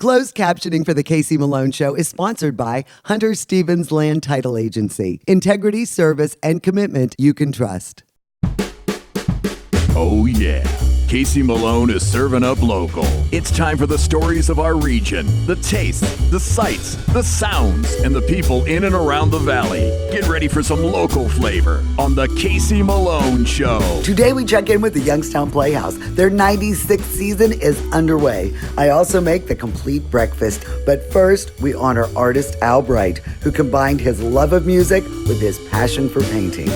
Closed captioning for the Casey Malone Show is sponsored by Hunter Stevens Land Title Agency. Integrity, service, and commitment you can trust. Oh yeah, Casey Malone is serving up local. It's time for the stories of our region, the tastes, the sights, the sounds, and the people in and around the valley. Get ready for some local flavor on the Casey Malone Show. Today we check in with the Youngstown Playhouse. Their 96th season is underway. I also make the complete breakfast. But first, we honor artist Al Bright, who combined his love of music with his passion for painting.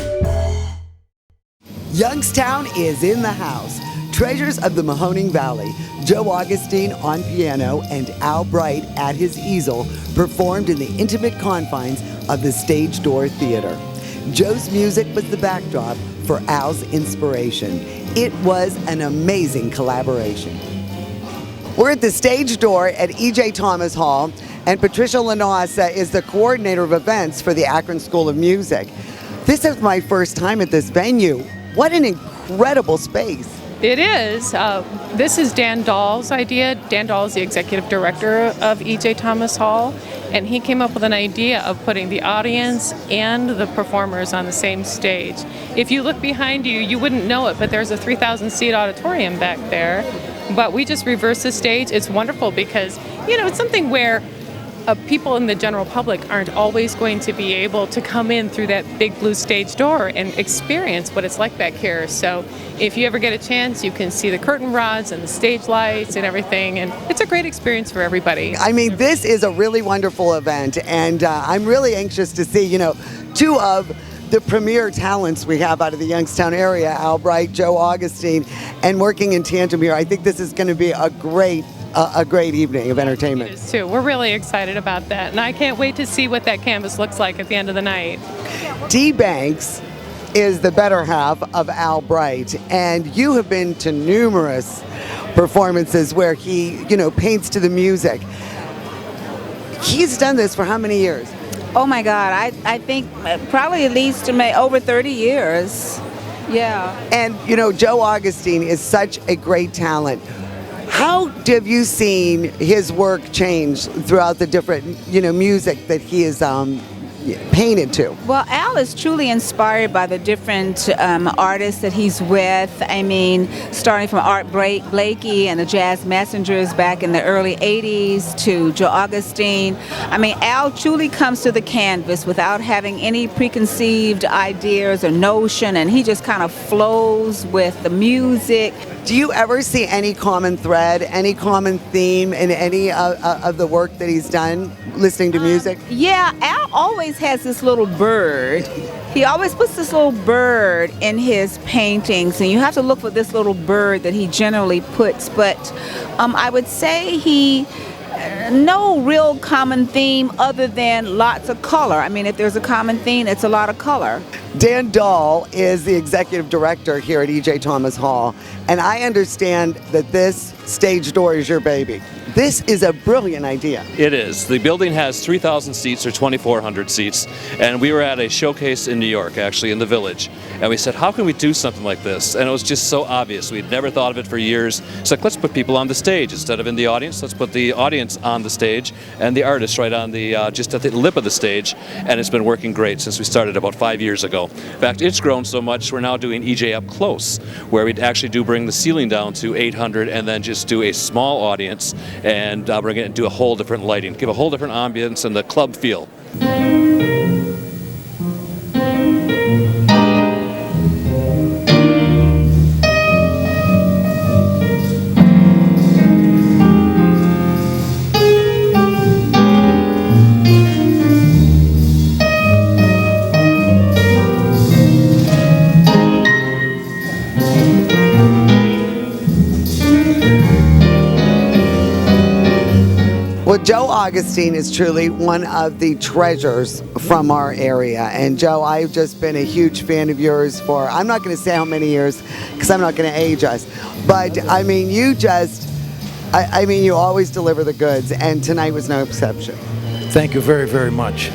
Youngstown is in the house. Treasures of the Mahoning Valley, Joe Augustine on piano and Al Bright at his easel performed in the intimate confines of the Stage Door Theater. Joe's music was the backdrop for Al's inspiration. It was an amazing collaboration. We're at the Stage Door at E.J. Thomas Hall, and Patricia Lanois is the coordinator of events for the Akron School of Music. This is my first time at this venue. What an incredible space. It is. This is Dan Dahl's idea. Dan Dahl is the executive director of E.J. Thomas Hall, and he came up with an idea of putting the audience and the performers on the same stage. If you look behind you, you wouldn't know it, but there's a 3,000-seat auditorium back there. But we just reversed the stage. It's wonderful because, it's something where people in the general public aren't always going to be able to come in through that big blue stage door and experience what it's like back here. So if you ever get a chance, you can see the curtain rods and the stage lights and everything, and it's a great experience for everybody. I mean, this is a really wonderful event, and I'm really anxious to see, two of the premier talents we have out of the Youngstown area, Al Bright, Joe Augustine, and working in tandem here. I think this is going to be a great evening of entertainment. It is too. We're really excited about that, and I can't wait to see what that canvas looks like at the end of the night. Dee Banks is the better half of Al Bright, and you have been to numerous performances where he, paints to the music. He's done this for how many years? Oh my God, I think probably at least over 30 years. Yeah. And, Joe Augustine is such a great talent. How have you seen his work change throughout the different, music that he is painted to? Well, Al is truly inspired by the different artists that he's with. I mean, starting from Art Blakey and the Jazz Messengers back in the early 80s to Joe Augustine. I mean, Al truly comes to the canvas without having any preconceived ideas or notion, and he just kind of flows with the music. Do you ever see any common thread, any common theme in any of the work that he's done, listening to music? Yeah, Al always has this little bird. He always puts this little bird in his paintings, and you have to look for this little bird that he generally puts. But I would say no real common theme other than lots of color. I mean, if there's a common theme, it's a lot of color. Dan Dahl is the executive director here at E.J. Thomas Hall, and I understand that this Stage Door is your baby. This is a brilliant idea. It is. The building has 3,000 seats or 2,400 seats, and we were at a showcase in New York, actually, in the Village, and we said, how can we do something like this? And it was just so obvious. We'd never thought of it for years. It's like, let's put people on the stage instead of in the audience. Let's put the audience on the stage and the artists right on the just at the lip of the stage, and it's been working great since we started about 5 years ago. In fact, it's grown so much we're now doing EJ Up Close, where we'd actually bring the ceiling down to 800 and then just do a small audience and bring it and do a whole different lighting, give a whole different ambience and the club feel. Well, Joe Augustine is truly one of the treasures from our area. And Joe, I've just been a huge fan of yours for, I'm not going to say how many years, because I'm not going to age us. But, I mean, you always deliver the goods, and tonight was no exception. Thank you very, very much.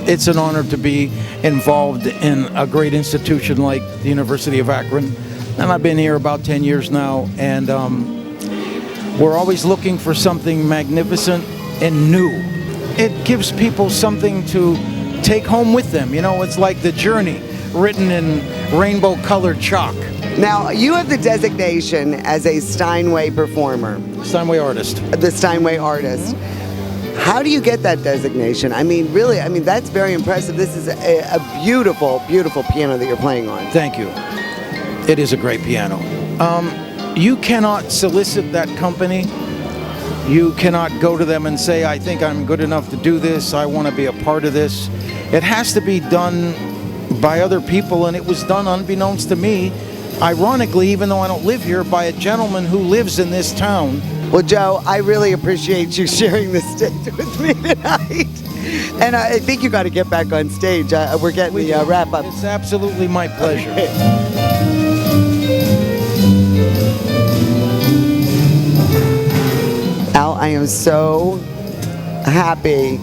It's an honor to be involved in a great institution like the University of Akron. And I've been here about 10 years now, and We're always looking for something magnificent and new. It gives people something to take home with them. You know, it's like The Journey, written in rainbow-colored chalk. Now, you have the designation as a Steinway performer. Steinway artist. The Steinway artist. How do you get that designation? I mean, really, that's very impressive. This is a beautiful, beautiful piano that you're playing on. Thank you. It is a great piano. You cannot solicit that company. You cannot go to them and say, I think I'm good enough to do this. I want to be a part of this. It has to be done by other people, and it was done unbeknownst to me, ironically, even though I don't live here, by a gentleman who lives in this town. Well, Joe, I really appreciate you sharing this stage with me tonight. And I think you got to get back on stage. We're getting the wrap up. It's absolutely my pleasure. Al, I am so happy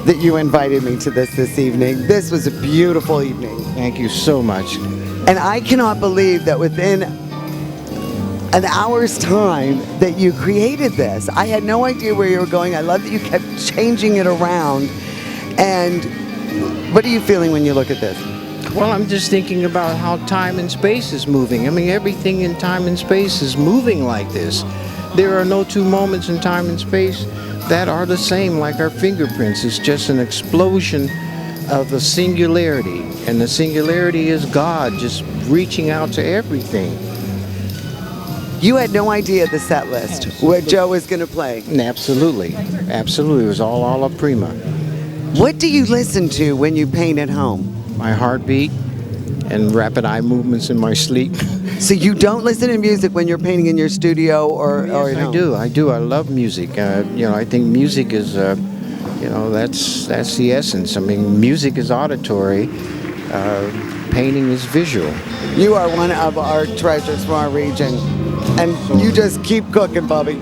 that you invited me to this evening. This was a beautiful evening. Thank you so much. And I cannot believe that within an hour's time that you created this. I had no idea where you were going. I love that you kept changing it around. And what are you feeling when you look at this? Well, I'm just thinking about how time and space is moving. I mean, everything in time and space is moving like this. There are no two moments in time and space that are the same like our fingerprints. It's just an explosion of a singularity. And the singularity is God just reaching out to everything. You had no idea the set list, what Joe was going to play. Absolutely. Absolutely. It was all alla prima. What do you listen to when you paint at home? My heartbeat and rapid eye movements in my sleep. So you don't listen to music when you're painting in your studio or Yes, at home? I do. I love music. I think music is, that's the essence. I mean, music is auditory. Painting is visual. You are one of our treasures from our region. And you just keep cooking, Bobby.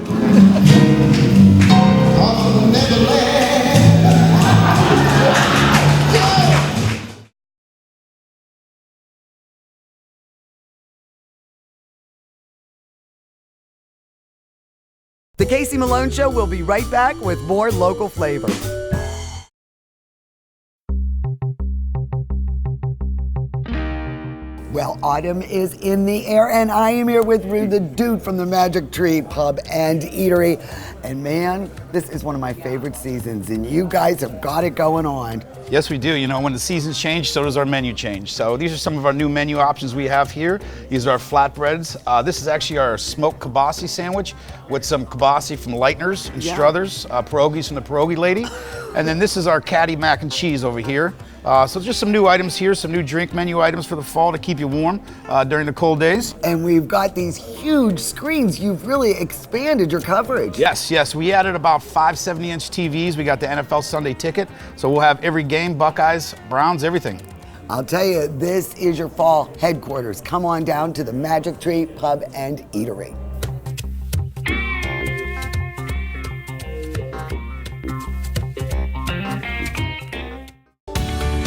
The Casey Malone Show will be right back with more local flavor. Well, autumn is in the air, and I am here with Rue, the dude from the Magic Tree Pub and Eatery. And man, this is one of my favorite seasons, and you guys have got it going on. Yes, we do. You know, when the seasons change, so does our menu change. So these are some of our new menu options we have here. These are our flatbreads. This is actually our smoked kibasi sandwich with some kibasi from Leitner's and Struthers, pierogies from the pierogi lady. And then this is our caddy mac and cheese over here. So just some new items here, some new drink menu items for the fall to keep you warm during the cold days. And we've got these huge screens. You've really expanded your coverage. Yes. We added about 5 70-inch TVs. We got the NFL Sunday ticket. So we'll have every game, Buckeyes, Browns, everything. I'll tell you, this is your fall headquarters. Come on down to the Magic Tree Pub and Eatery.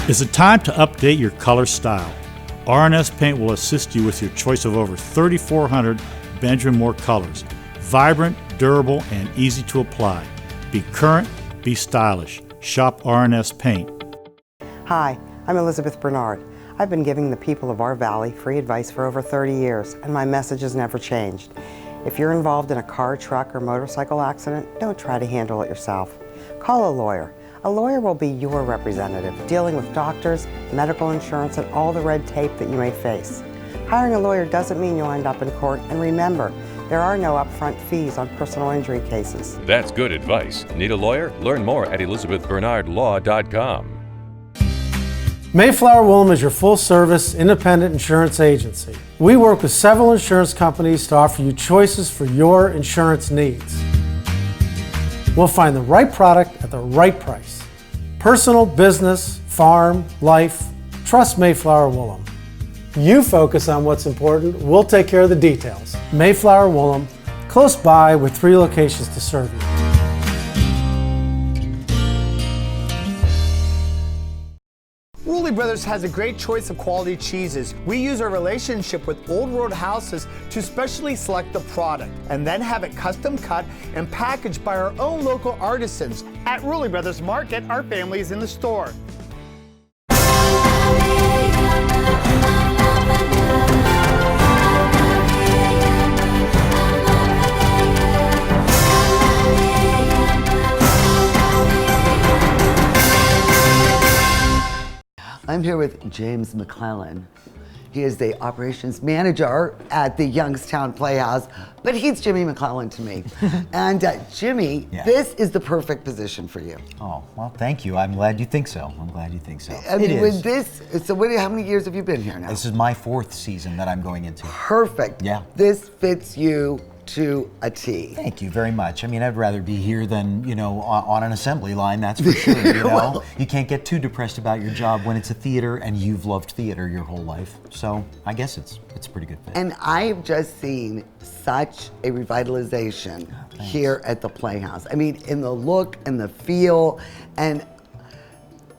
Is it time to update your color style? RNS Paint will assist you with your choice of over 3,400 Benjamin Moore colors. Vibrant, durable, and easy to apply. Be current, be stylish. Shop RNS Paint. Hi, I'm Elizabeth Bernard. I've been giving the people of our valley free advice for over 30 years, and my message has never changed. If you're involved in a car, truck, or motorcycle accident, don't try to handle it yourself. Call a lawyer. A lawyer will be your representative, dealing with doctors, medical insurance, and all the red tape that you may face. Hiring a lawyer doesn't mean you'll end up in court, and remember, there are no upfront fees on personal injury cases. That's good advice. Need a lawyer? Learn more at elizabethbernardlaw.com. Mayflower Woolham is your full-service, independent insurance agency. We work with several insurance companies to offer you choices for your insurance needs. We'll find the right product at the right price. Personal, business, farm, life, trust Mayflower Woolham. You focus on what's important, we'll take care of the details. Mayflower Woolham, close by with 3 locations to serve you. Well, Rulli Brothers has a great choice of quality cheeses. We use our relationship with Old World Houses to specially select the product and then have it custom cut and packaged by our own local artisans. At Rulli Brothers Market, our family is in the store. I'm here with James McClellan. He is the operations manager at the Youngstown Playhouse, but he's Jimmy McClellan to me. And Jimmy, this is the perfect position for you. Oh, well, thank you. I'm glad you think so. I mean, with this, so how many years have you been here now? This is my 4th season that I'm going into. Perfect. Yeah. This fits you to a T. Thank you very much. I mean, I'd rather be here than, on an assembly line, that's for sure, Well, you can't get too depressed about your job when it's a theater and you've loved theater your whole life. So I guess it's a pretty good fit. And I've just seen such a revitalization here at the Playhouse. I mean, in the look and the feel, and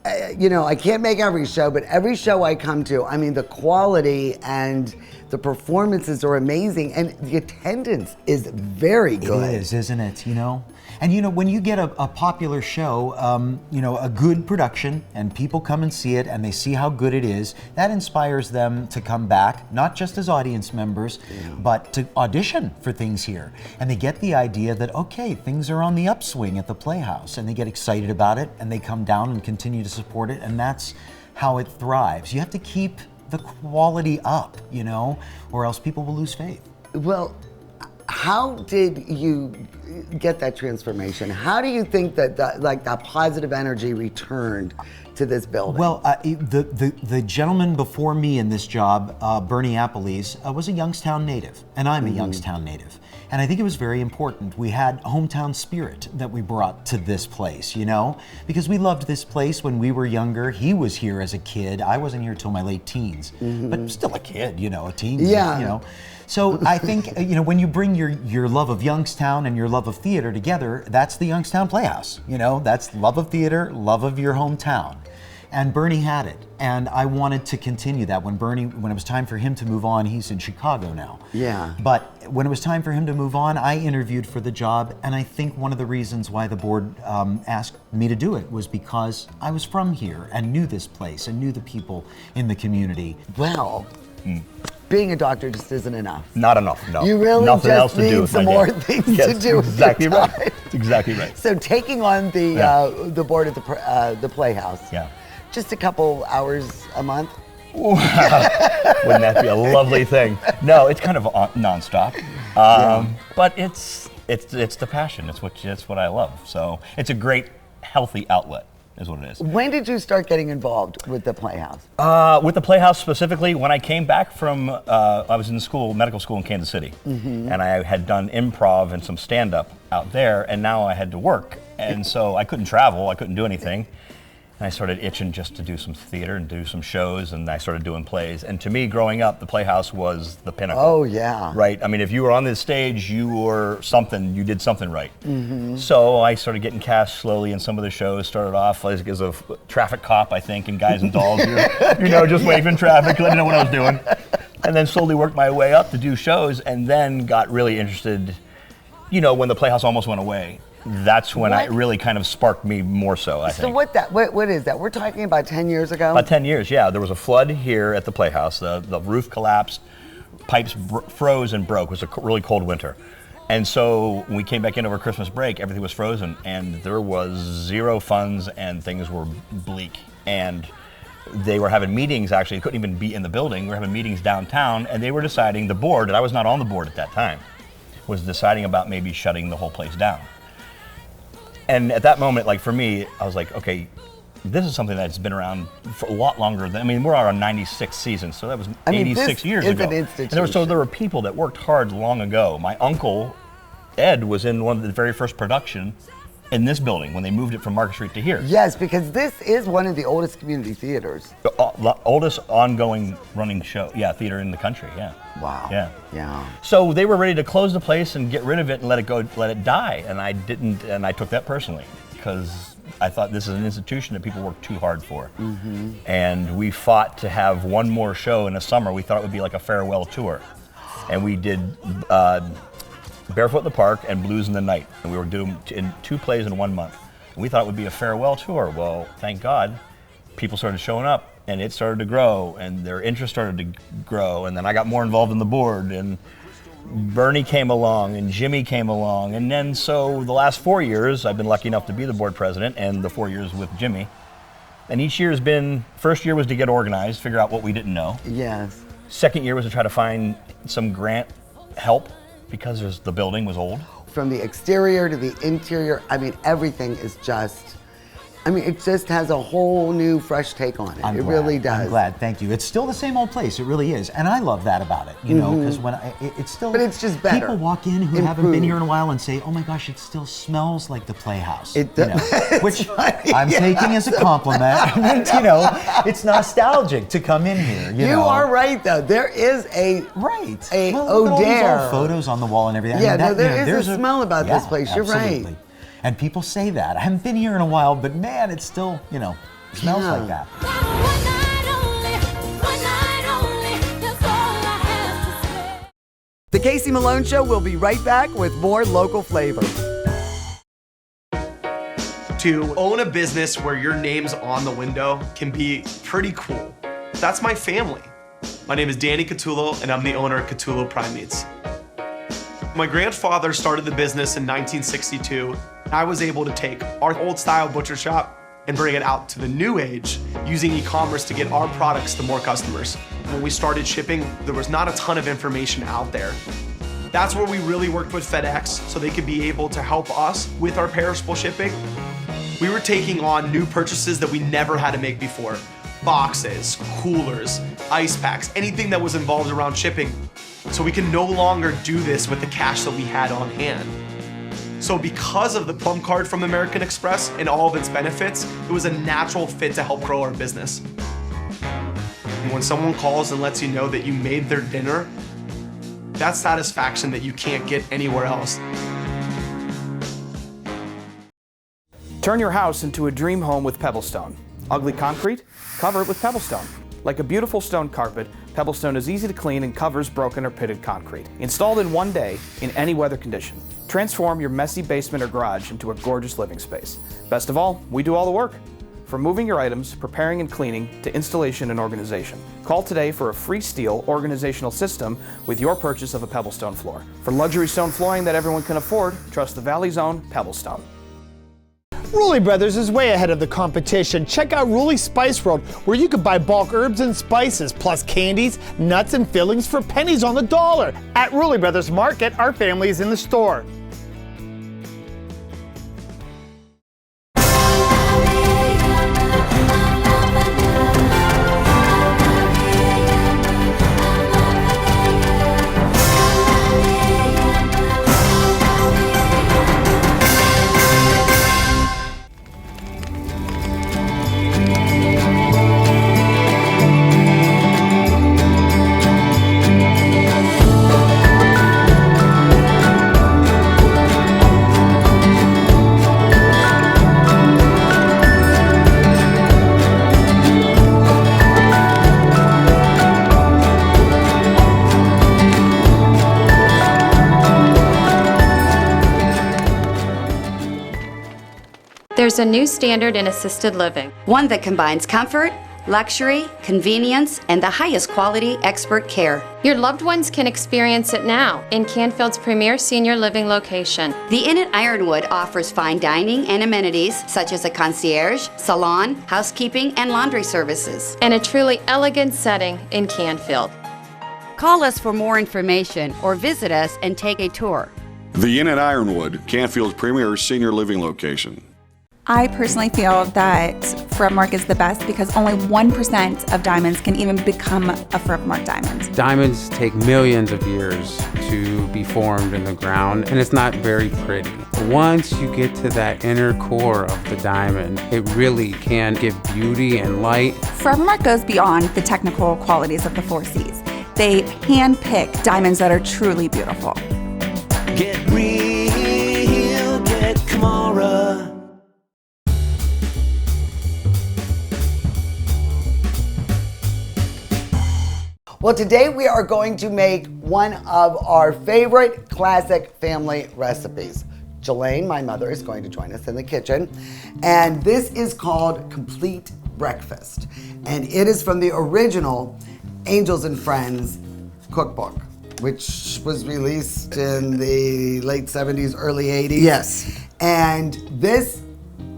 I can't make every show, but every show I come to, I mean, the quality and the performances are amazing, and the attendance is very good. It is, isn't it? And when you get a popular show, a good production, and people come and see it, and they see how good it is, that inspires them to come back, not just as audience members, but to audition for things here. And they get the idea that, okay, things are on the upswing at the Playhouse, and they get excited about it, and they come down and continue to support it, and that's how it thrives. You have to keep the quality up, or else people will lose faith. Well, how did you get that transformation? How do you think that that positive energy returned to this building? Well, the gentleman before me in this job, Bernie Applees, was a Youngstown native, and I'm a Youngstown native. And I think it was very important. We had hometown spirit that we brought to this place, because we loved this place when we were younger. He was here as a kid. I wasn't here till my late teens, but still a kid, a teen. Yeah. So I think, when you bring your love of Youngstown and your love of theater together, that's the Youngstown Playhouse. That's love of theater, love of your hometown. And Bernie had it, and I wanted to continue that. When it was time for him to move on, he's in Chicago now. Yeah. But when it was time for him to move on, I interviewed for the job, and I think one of the reasons why the board asked me to do it was because I was from here and knew this place and knew the people in the community. Well, being a doctor just isn't enough. Not enough, no. You really Nothing just else to do need with some my more day. things Yes, to do with exactly your right. time. That's exactly right. So taking on the board at the Playhouse. Yeah. Just a couple hours a month. Wouldn't that be a lovely thing? No, it's kind of nonstop, but it's the passion. It's what I love. So it's a great, healthy outlet, is what it is. When did you start getting involved with the Playhouse? With the Playhouse specifically, when I came back from, I was in medical school in Kansas City, and I had done improv and some stand-up out there, and now I had to work, and so I couldn't travel, I couldn't do anything. And I started itching just to do some theater and do some shows, and I started doing plays. And to me, growing up, the Playhouse was the pinnacle. Oh, yeah. Right? I mean, if you were on this stage, you did something right. So I started getting cast slowly in some of the shows. Started off as a traffic cop, I think, in Guys and Dolls. Just waving traffic, letting know what I was doing. And then slowly worked my way up to do shows, and then got really interested, when the Playhouse almost went away. That's when it really kind of sparked me more so, I think. So what is that? We're talking about 10 years ago? About 10 years, yeah. There was a flood here at the Playhouse. The roof collapsed, pipes froze and broke. It was a really cold winter. And so when we came back in over Christmas break, everything was frozen, and there was zero funds, and things were bleak. And they were having meetings, actually. They couldn't even be in the building. We were having meetings downtown, and they were deciding, the board, and I was not on the board at that time, was deciding about maybe shutting the whole place down. And at that moment, for me, I was like, okay, this is something that's been around for a lot longer than, we're on our 96th season, so that was 86 years ago. An institution. And there were people that worked hard long ago. My uncle, Ed, was in one of the very first production in this building when they moved it from Market Street to here. Yes, because this is one of the oldest community theaters. The oldest ongoing running theater in the country, yeah. Wow. Yeah. So they were ready to close the place and get rid of it and let it die, and I didn't, and I took that personally. because I thought this is an institution that people work too hard for. And we fought to have one more show in the summer. We thought it would be like a farewell tour. And we did Barefoot in the Park and Blues in the Night. And we were doing in 2 plays in 1 month. And we thought it would be a farewell tour. Well, thank God, people started showing up and it started to grow and their interest started to grow. And then I got more involved in the board and Bernie came along and Jimmy came along. And then so the last 4 years, I've been lucky enough to be the board president and the 4 years with Jimmy. And each year has been, first year was to get organized, figure out what we didn't know. Yes. Second year was to try to find some grant help because the building was old. From the exterior to the interior, I mean, everything is just, I mean, it just has a whole new, fresh take on it. It really does. I'm glad, thank you. It's still the same old place, it really is. And I love that about it, you know, because when it's still... But it's just better. People walk in who haven't been here in a while and say, oh my gosh, it still smells like the Playhouse. It does. You know, which funny, I'm taking as a compliment. You know, it's nostalgic to come in here, you know. are right, though. There is a... Right. A well, look at all these odor. old photos on the wall and everything. Yeah, I mean, no, there you know, is a smell about this place. You're absolutely. right. And people say that. I haven't been here in a while, but man, it still, you know, smells like that. The Casey Malone Show will be right back with more local flavor. To own a business where your name's on the window can be pretty cool. That's my family. My name is Danny Catullo, and I'm the owner of Catullo Prime Meats. My grandfather started the business in 1962. I was able to take our old style butcher shop and bring it out to the new age using e-commerce to get our products to more customers. When we started shipping, there was not a ton of information out there. That's where we really worked with FedEx so they could be able to help us with our perishable shipping. We were taking on new purchases that we never had to make before. Boxes, coolers, ice packs, anything that was involved around shipping. So we can no longer do this with the cash that we had on hand. So because of the Plum Card from American Express and all of its benefits, it was a natural fit to help grow our business. And when someone calls and lets you know that you made their dinner, that's satisfaction that you can't get anywhere else. Turn your house into a dream home with Pebblestone. Ugly concrete? Cover it with Pebblestone. Like a beautiful stone carpet, Pebblestone is easy to clean and covers broken or pitted concrete. Installed in 1 day, in any weather condition. Transform your messy basement or garage into a gorgeous living space. Best of all, we do all the work. From moving your items, preparing and cleaning, to installation and organization. Call today for a free steel organizational system with your purchase of a Pebblestone floor. For luxury stone flooring that everyone can afford, trust the Valley's own Pebblestone. Rulli Brothers is way ahead of the competition. Check out Rulli Spice World, where you can buy bulk herbs and spices, plus candies, nuts, and fillings for pennies on the dollar. At Rulli Brothers Market, our family is in the store. There's a new standard in assisted living. One that combines comfort, luxury, convenience, and the highest quality expert care. Your loved ones can experience it now in Canfield's premier senior living location. The Inn at Ironwood offers fine dining and amenities such as a concierge, salon, housekeeping, and laundry services. And a truly elegant setting in Canfield. Call us for more information or visit us and take a tour. The Inn at Ironwood, Canfield's premier senior living location. I personally feel that Forever Mark is the best because only 1% of diamonds can even become a Forever Mark diamond. Diamonds take millions of years to be formed in the ground, and it's not very pretty. Once you get to that inner core of the diamond, it really can give beauty and light. Forever Mark goes beyond the technical qualities of the 4 C's. They hand-pick diamonds that are truly beautiful. Get real, get Kamara. Well, today we are going to make one of our favorite classic family recipes. Jelaine, my mother, is going to join us in the kitchen. And this is called Complete Breakfast. And it is from the original Angels and Friends cookbook, which was released in the late 70s, early 80s. Yes. And this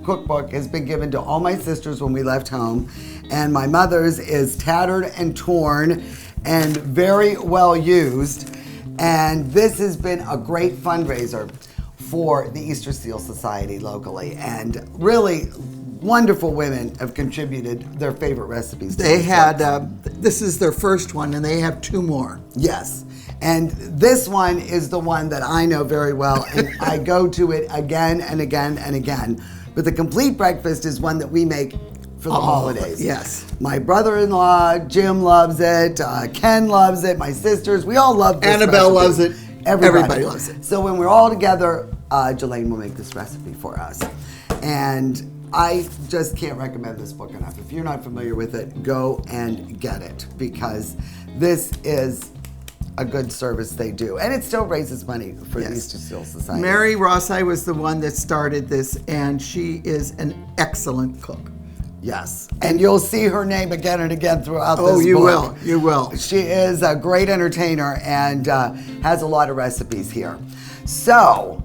cookbook has been given to all my sisters when we left home. And my mother's is tattered and torn and very well used. And this has been a great fundraiser for the Easter Seal Society locally. And really wonderful women have contributed their favorite recipes. They had, this is their first one, and they have 2 more. Yes. And this one is the one that I know very well, and I go to it again and again and again. But the Complete Breakfast is one that we make for the holidays. Yes. My brother-in-law, Jim, loves it. Ken loves it. My sisters, we all love this Annabelle recipe. loves it. Everybody loves it. So when we're all together, Jelaine will make this recipe for us. And I just can't recommend this book enough. If you're not familiar with it, go and get it, because this is a good service they do. And it still raises money for the Easter Seal Society. Mary Rossi was the one that started this, and she is an excellent cook. Yes, and you'll see her name again and again throughout this book. Oh, you will, you will. She is a great entertainer and has a lot of recipes here. So,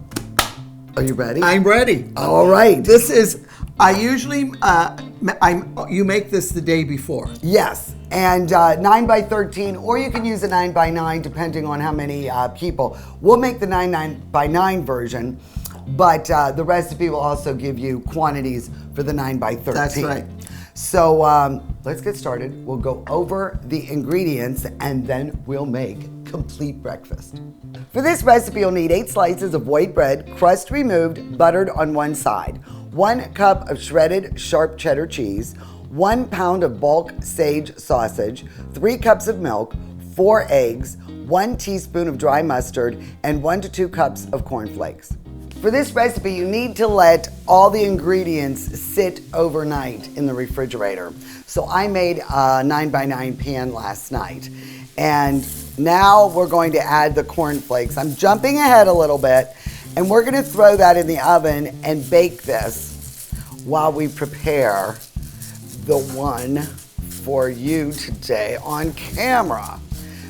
are you ready? I'm ready. All right. This is, I usually, you make this the day before. Yes, and 9 by 13, or you can use a 9 by 9 depending on how many people. We'll make the 9 by 9 version, but the recipe will also give you quantities for the 9 by 13. That's right. So let's get started. We'll go over the ingredients and then we'll make Complete Breakfast. For this recipe, you'll need 8 slices of white bread, crust removed, buttered on one side, 1 cup of shredded sharp cheddar cheese, 1 pound of bulk sage sausage, 3 cups of milk, 4 eggs, 1 teaspoon of dry mustard, and 1 to 2 cups of cornflakes. For this recipe, you need to let all the ingredients sit overnight in the refrigerator. So I made a 9 by 9 pan last night. And now we're going to add the cornflakes. I'm jumping ahead a little bit, and we're gonna throw that in the oven and bake this while we prepare the one for you today on camera.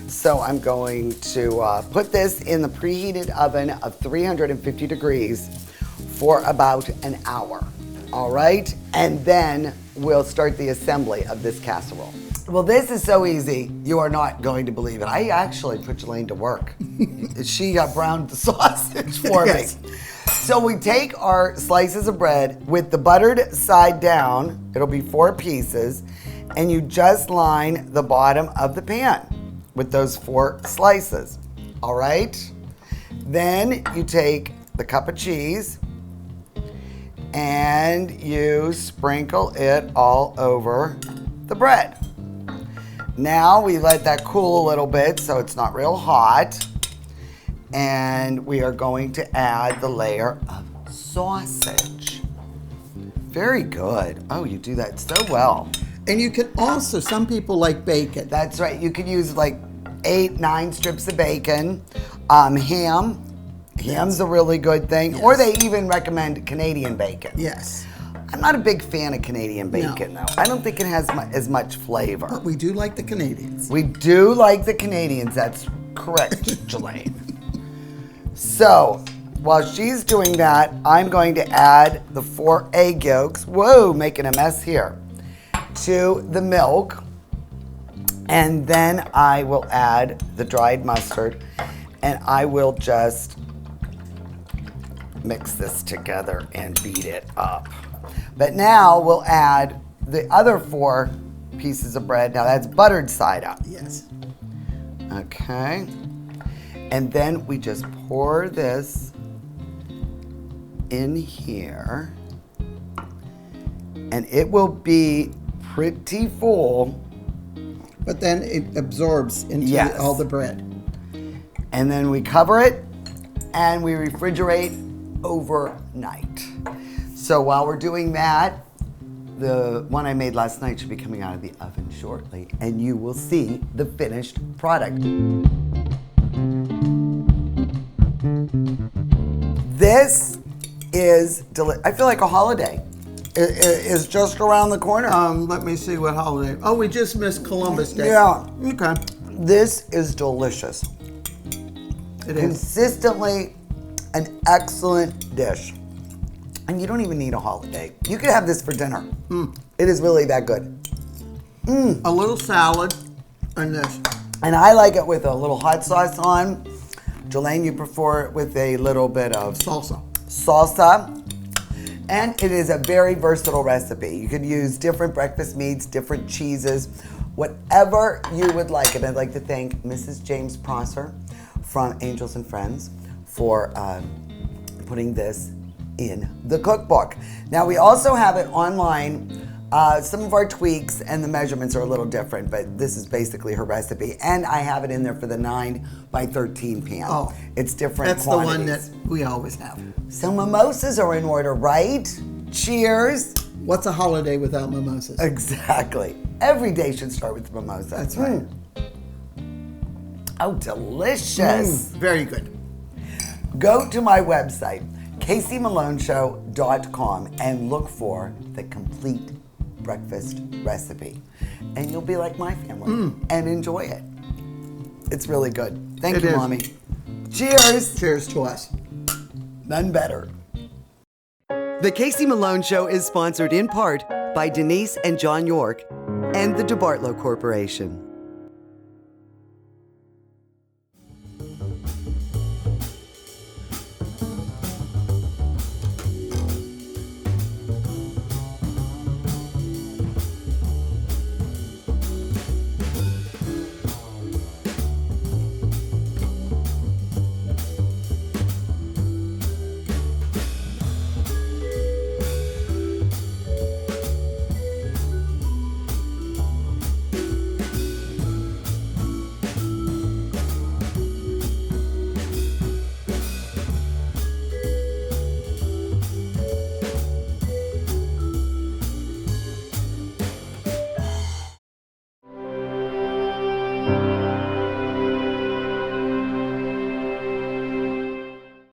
So I'm going to put this in the preheated oven of 350 degrees for about an hour. All right, and then we'll start the assembly of this casserole. Well, this is so easy, you are not going to believe it. I actually put Jelaine to work. She browned the sausage for me. So we take our slices of bread with the buttered side down, it'll be 4 pieces, and you just line the bottom of the pan with those 4 slices, all right? Then you take the cup of cheese and you sprinkle it all over the bread. Now we let that cool a little bit so it's not real hot, and we are going to add the layer of sausage. Very good. Oh, you do that so well. And you can also, some people like bacon. That's right. You could use like 8, 9 strips of bacon. Ham. Ham's a really good thing. Yes. Or they even recommend Canadian bacon. Yes. I'm not a big fan of Canadian bacon, though. I don't think it has as much flavor. But we do like the Canadians. We do like the Canadians. That's correct, Jelaine. So, while she's doing that, I'm going to add the 4 egg yolks. Whoa, making a mess here. To the milk. And then I will add the dried mustard, and I will just mix this together and beat it up. But now we'll add the other 4 pieces of bread. Now that's buttered side up. Yes. Okay. And then we just pour this in here, and it will be pretty full. But then it absorbs into all the bread. And then we cover it and we refrigerate overnight. So while we're doing that, The one I made last night should be coming out of the oven shortly, and you will see the finished product. This is I feel like a holiday. It is just around the corner. Let me see what holiday. Oh, we just missed Columbus Day. Yeah. Okay. This is delicious. It is. Consistently an excellent dish. And you don't even need a holiday. You could have this for dinner. It is really that good. A little salad and this. And I like it with a little hot sauce on. Jelaine, you prefer it with a little bit of salsa. And it is a very versatile recipe. You could use different breakfast meats, different cheeses, whatever you would like. And I'd like to thank Mrs. James Prosser from Angels and Friends for putting this in the cookbook. Now we also have it online. Some of our tweaks and the measurements are a little different, but this is basically her recipe. And I have it in there for the 9 by 13 pan. Oh, it's different that's quantities. the one that we always have. So mimosas are in order, right? Cheers. What's a holiday without mimosas? Exactly. Every day should start with mimosa. That's right. Oh, delicious. Very good. Go to my website, caseymalonshow.com, and look for the complete breakfast recipe. And you'll be like my family and enjoy it. It's really good. Thank you, Mommy. Cheers. Cheers to us. None better. The Casey Malone Show is sponsored in part by Denise and John York and the DeBartolo Corporation.